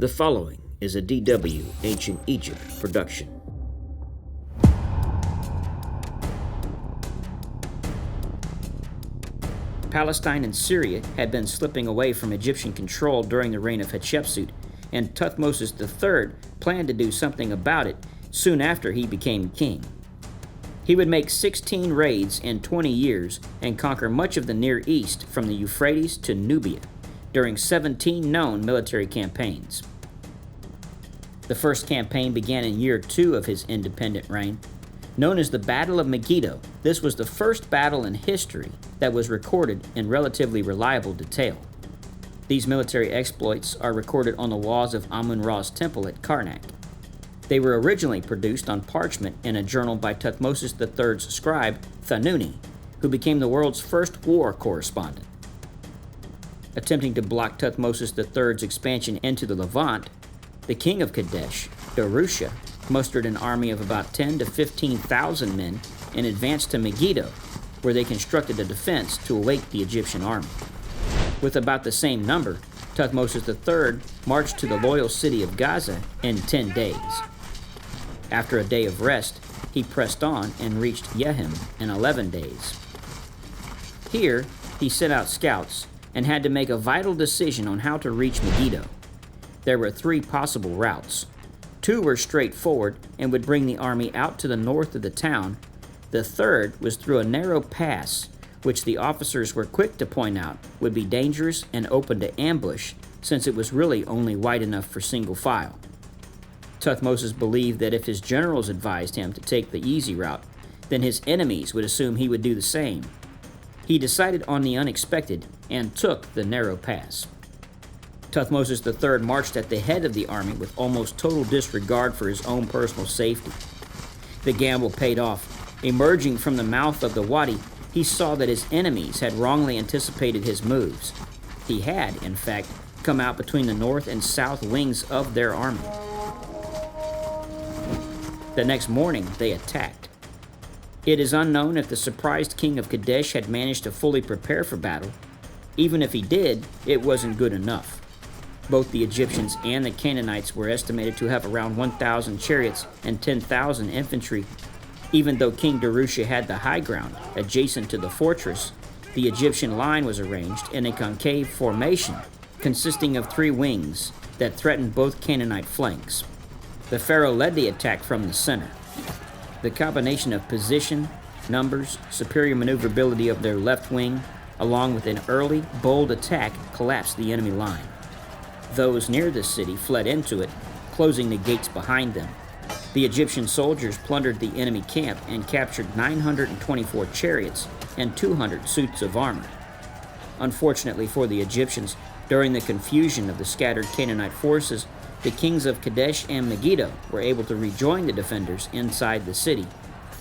The following is a DW Ancient Egypt production. Palestine and Syria had been slipping away from Egyptian control during the reign of Hatshepsut, and Tuthmosis III planned to do something about it soon after he became king. He would make 16 raids in 20 years and conquer much of the Near East from the Euphrates to Nubia during 17 known military campaigns. The first campaign began in year 2 of his independent reign. Known as the Battle of Megiddo, this was the first battle in history that was recorded in relatively reliable detail. These military exploits are recorded on the walls of Amun-Ra's temple at Karnak. They were originally produced on parchment in a journal by Tuthmosis III's scribe, Thanuny, who became the world's first war correspondent. Attempting to block Tuthmosis III's expansion into the Levant, the king of Kadesh, Darusha, mustered an army of about 10 to 15,000 men and advanced to Megiddo, where they constructed a defense to await the Egyptian army. With about the same number, Tuthmosis III marched to the loyal city of Gaza in 10 days. After a day of rest, he pressed on and reached Yehim in 11 days. Here, he sent out scouts and had to make a vital decision on how to reach Megiddo. There were 3 possible routes. 2 were straightforward and would bring the army out to the north of the town. The third was through a narrow pass, which the officers were quick to point out would be dangerous and open to ambush, since it was really only wide enough for single file. Tuthmosis believed that if his generals advised him to take the easy route, then his enemies would assume he would do the same. He decided on the unexpected and took the narrow pass. Tuthmosis III marched at the head of the army with almost total disregard for his own personal safety. The gamble paid off. Emerging from the mouth of the wadi, he saw that his enemies had wrongly anticipated his moves. He had, in fact, come out between the north and south wings of their army. The next morning, they attacked. It is unknown if the surprised king of Kadesh had managed to fully prepare for battle. Even if he did, it wasn't good enough. Both the Egyptians and the Canaanites were estimated to have around 1,000 chariots and 10,000 infantry. Even though King Darusha had the high ground adjacent to the fortress, the Egyptian line was arranged in a concave formation consisting of 3 wings that threatened both Canaanite flanks. The pharaoh led the attack from the center. The combination of position, numbers, superior maneuverability of their left wing, along with an early, bold attack, collapsed the enemy line. Those near the city fled into it, closing the gates behind them. The Egyptian soldiers plundered the enemy camp and captured 924 chariots and 200 suits of armor. Unfortunately for the Egyptians, during the confusion of the scattered Canaanite forces, the kings of Kadesh and Megiddo were able to rejoin the defenders inside the city.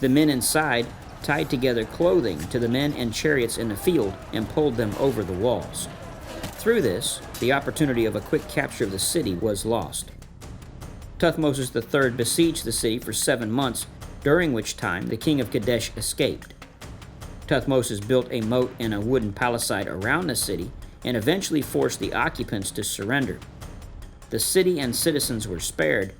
The men inside tied together clothing to the men and chariots in the field and pulled them over the walls. Through this, the opportunity of a quick capture of the city was lost. Tuthmosis III besieged the city for 7 months, during which time the king of Kadesh escaped. Tuthmosis built a moat and a wooden palisade around the city and eventually forced the occupants to surrender. The city and citizens were spared.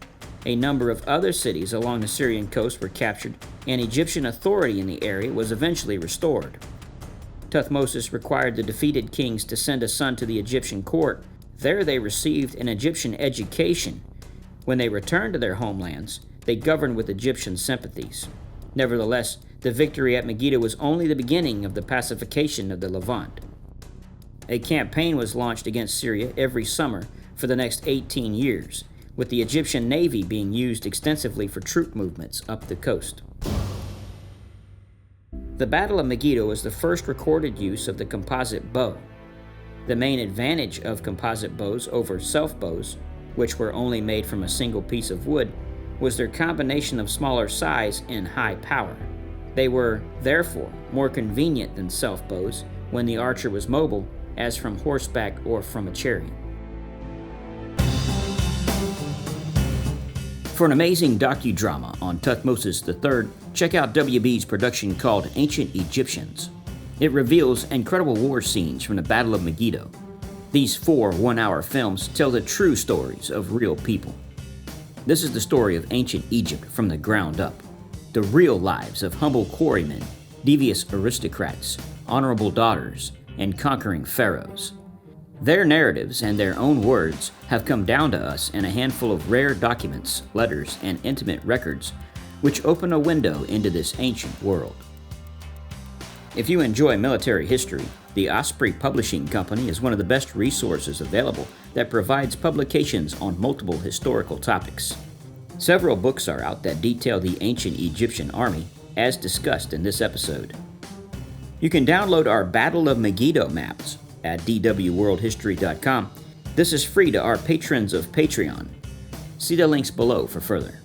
A number of other cities along the Syrian coast were captured, and Egyptian authority in the area was eventually restored. Tuthmosis required the defeated kings to send a son to the Egyptian court. There they received an Egyptian education. When they returned to their homelands, they governed with Egyptian sympathies. Nevertheless, the victory at Megiddo was only the beginning of the pacification of the Levant. A campaign was launched against Syria every summer for the next 18 years, with the Egyptian navy being used extensively for troop movements up the coast. The Battle of Megiddo was the first recorded use of the composite bow. The main advantage of composite bows over self-bows, which were only made from a single piece of wood, was their combination of smaller size and high power. They were, therefore, more convenient than self-bows when the archer was mobile, as from horseback or from a chariot. For an amazing docudrama on Tuthmosis III, check out WB's production called Ancient Egyptians. It reveals incredible war scenes from the Battle of Megiddo. These 4 one-hour films tell the true stories of real people. This is the story of ancient Egypt from the ground up. The real lives of humble quarrymen, devious aristocrats, honorable daughters, and conquering pharaohs. Their narratives and their own words have come down to us in a handful of rare documents, letters, and intimate records, which open a window into this ancient world. If you enjoy military history, the Osprey Publishing Company is one of the best resources available that provides publications on multiple historical topics. Several books are out that detail the ancient Egyptian army, as discussed in this episode. You can download our Battle of Megiddo maps at dwworldhistory.com. This is free to our patrons of Patreon. See the links below for further.